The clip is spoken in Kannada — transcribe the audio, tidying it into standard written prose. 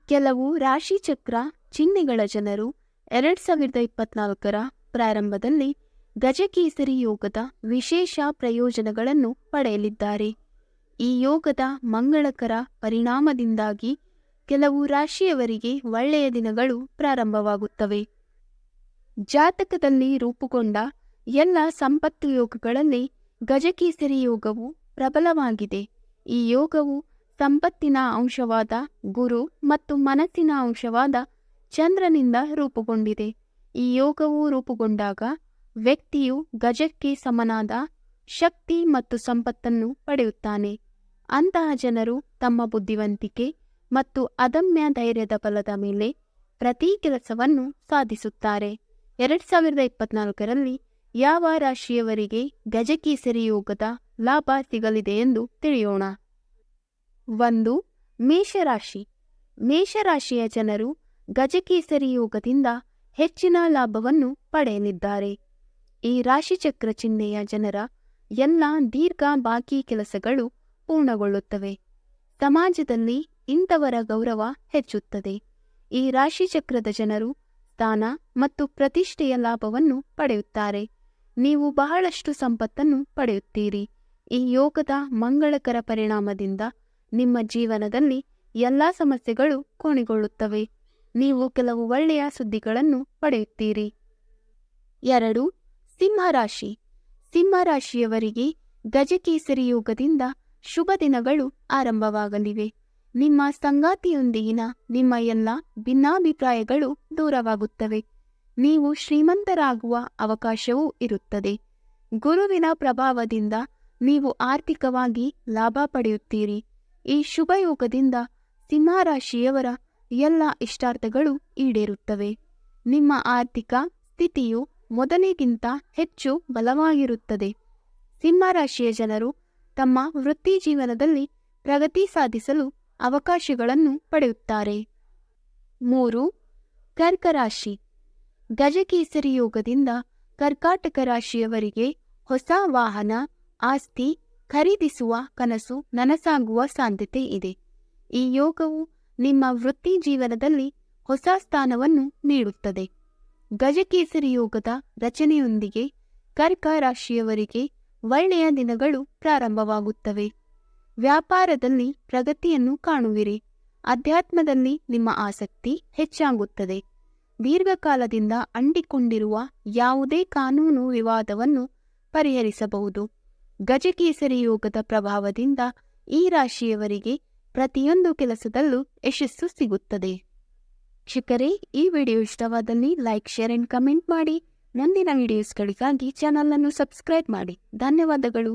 ಕೆಲವು ರಾಶಿಚಕ್ರ ಚಿಹ್ನೆಗಳ ಜನರು 2024ರ ಪ್ರಾರಂಭದಲ್ಲಿ ಗಜಕೇಸರಿ ಯೋಗದ ವಿಶೇಷ ಪ್ರಯೋಜನಗಳನ್ನು ಪಡೆಯಲಿದ್ದಾರೆ. ಈ ಯೋಗದ ಮಂಗಳಕರ ಪರಿಣಾಮದಿಂದಾಗಿ ಕೆಲವು ರಾಶಿಯವರಿಗೆ ಒಳ್ಳೆಯ ದಿನಗಳು ಪ್ರಾರಂಭವಾಗುತ್ತವೆ. ಜಾತಕದಲ್ಲಿ ರೂಪುಗೊಂಡ ಎಲ್ಲ ಸಂಪತ್ತು ಯೋಗಗಳಲ್ಲಿ ಗಜಕೇಸರಿ ಯೋಗವು ಪ್ರಬಲವಾಗಿದೆ. ಈ ಯೋಗವು ಸಂಪತ್ತಿನ ಅಂಶವಾದ ಗುರು ಮತ್ತು ಮನಸ್ಸಿನ ಅಂಶವಾದ ಚಂದ್ರನಿಂದ ರೂಪುಗೊಂಡಿದೆ. ಈ ಯೋಗವು ರೂಪುಗೊಂಡಾಗ ವ್ಯಕ್ತಿಯು ಗಜಕ್ಕೆ ಸಮನಾದ ಶಕ್ತಿ ಮತ್ತು ಸಂಪತ್ತನ್ನು ಪಡೆಯುತ್ತಾನೆ. ಅಂತಹ ಜನರು ತಮ್ಮ ಬುದ್ಧಿವಂತಿಕೆ ಮತ್ತು ಅದಮ್ಯ ಧೈರ್ಯದ ಬಲದ ಮೇಲೆ ಪ್ರತಿ ಕೆಲಸವನ್ನು ಸಾಧಿಸುತ್ತಾರೆ. 2024ರಲ್ಲಿ ಯಾವ ರಾಶಿಯವರಿಗೆ ಗಜಕೇಸರಿ ಯೋಗದ ಲಾಭ ಸಿಗಲಿದೆ ಎಂದು ತಿಳಿಯೋಣ. 1. ಮೇಷರಾಶಿ. ಮೇಷರಾಶಿಯ ಜನರು ಗಜಕೇಸರಿ ಯೋಗದಿಂದ ಹೆಚ್ಚಿನ ಲಾಭವನ್ನು ಪಡೆಯಲಿದ್ದಾರೆ. ಈ ರಾಶಿಚಕ್ರ ಚಿಹ್ನೆಯ ಜನರ ಎಲ್ಲ ದೀರ್ಘ ಬಾಕಿ ಕೆಲಸಗಳು ಪೂರ್ಣಗೊಳ್ಳುತ್ತವೆ. ಸಮಾಜದಲ್ಲಿ ಇಂಥವರ ಗೌರವ ಹೆಚ್ಚುತ್ತದೆ. ಈ ರಾಶಿಚಕ್ರದ ಜನರು ಸ್ಥಾನ ಮತ್ತು ಪ್ರತಿಷ್ಠೆಯ ಲಾಭವನ್ನು ಪಡೆಯುತ್ತಾರೆ. ನೀವು ಬಹಳಷ್ಟು ಸಂಪತ್ತನ್ನು ಪಡೆಯುತ್ತೀರಿ. ಈ ಯೋಗದ ಮಂಗಳಕರ ಪರಿಣಾಮದಿಂದ ನಿಮ್ಮ ಜೀವನದಲ್ಲಿ ಎಲ್ಲ ಸಮಸ್ಯೆಗಳು ಕೊನೆಗೊಳ್ಳುತ್ತವೆ. ನೀವು ಕೆಲವು ಒಳ್ಳೆಯ ಸುದ್ದಿಗಳನ್ನು ಪಡೆಯುತ್ತೀರಿ. 2. ಸಿಂಹರಾಶಿ. ಸಿಂಹರಾಶಿಯವರಿಗೆ ಗಜಕೇಸರಿ ಯೋಗದಿಂದ ಶುಭ ದಿನಗಳು ಆರಂಭವಾಗಲಿವೆ. ನಿಮ್ಮ ಸಂಗಾತಿಯೊಂದಿಗಿನ ನಿಮ್ಮ ಎಲ್ಲ ಭಿನ್ನಾಭಿಪ್ರಾಯಗಳು ದೂರವಾಗುತ್ತವೆ. ನೀವು ಶ್ರೀಮಂತರಾಗುವ ಅವಕಾಶವೂ ಇರುತ್ತದೆ. ಗುರುವಿನ ಪ್ರಭಾವದಿಂದ ನೀವು ಆರ್ಥಿಕವಾಗಿ ಲಾಭ ಪಡೆಯುತ್ತೀರಿ. ಈ ಶುಭ ಯೋಗದಿಂದ ಸಿಂಹರಾಶಿಯವರ ಎಲ್ಲ ಇಷ್ಟಾರ್ಥಗಳು ಈಡೇರುತ್ತವೆ. ನಿಮ್ಮ ಆರ್ಥಿಕ ಸ್ಥಿತಿಯು ಮೊದಲಿಗಿಂತ ಹೆಚ್ಚು ಬಲವಾಗಿರುತ್ತದೆ. ಸಿಂಹರಾಶಿಯ ಜನರು ತಮ್ಮ ವೃತ್ತಿ ಜೀವನದಲ್ಲಿ ಪ್ರಗತಿ ಸಾಧಿಸಲು ಅವಕಾಶಗಳನ್ನು ಪಡೆಯುತ್ತಾರೆ. 3. ಕರ್ಕರಾಶಿ. ಗಜಕೇಸರಿ ಯೋಗದಿಂದ ಕರ್ಕಾಟಕ ರಾಶಿಯವರಿಗೆ ಹೊಸ ವಾಹನ, ಆಸ್ತಿ ಖರೀದಿಸುವ ಕನಸು ನನಸಾಗುವ ಸಾಧ್ಯತೆ ಇದೆ. ಈ ಯೋಗವು ನಿಮ್ಮ ವೃತ್ತಿ ಜೀವನದಲ್ಲಿ ಹೊಸ ಸ್ಥಾನವನ್ನು ನೀಡುತ್ತದೆ. ಗಜಕೇಸರಿ ಯೋಗದ ರಚನೆಯೊಂದಿಗೆ ಕರ್ಕ ರಾಶಿಯವರಿಗೆ ಒಳ್ಳೆಯ ದಿನಗಳು ಪ್ರಾರಂಭವಾಗುತ್ತವೆ. ವ್ಯಾಪಾರದಲ್ಲಿ ಪ್ರಗತಿಯನ್ನು ಕಾಣುವಿರಿ. ಅಧ್ಯಾತ್ಮದಲ್ಲಿ ನಿಮ್ಮ ಆಸಕ್ತಿ ಹೆಚ್ಚಾಗುತ್ತದೆ. ದೀರ್ಘಕಾಲದಿಂದ ಅಂಟಿಕೊಂಡಿರುವ ಯಾವುದೇ ಕಾನೂನು ವಿವಾದವನ್ನು ಪರಿಹರಿಸಬಹುದು. ಗಜಕೇಸರಿ ಯೋಗದ ಪ್ರಭಾವದಿಂದ ಈ ರಾಶಿಯವರಿಗೆ ಪ್ರತಿಯೊಂದು ಕೆಲಸದಲ್ಲೂ ಯಶಸ್ಸು ಸಿಗುತ್ತದೆ. ವೀಕ್ಷಕರೇ, ಈ ವಿಡಿಯೋ ಇಷ್ಟವಾದಲ್ಲಿ ಲೈಕ್, ಶೇರ್ ಅಂಡ್ ಕಮೆಂಟ್ ಮಾಡಿ. ಮುಂದಿನ ವಿಡಿಯೋಸ್ಗಳಿಗಾಗಿ ಚಾನಲ್ ಅನ್ನು ಸಬ್ಸ್ಕ್ರೈಬ್ ಮಾಡಿ. ಧನ್ಯವಾದಗಳು.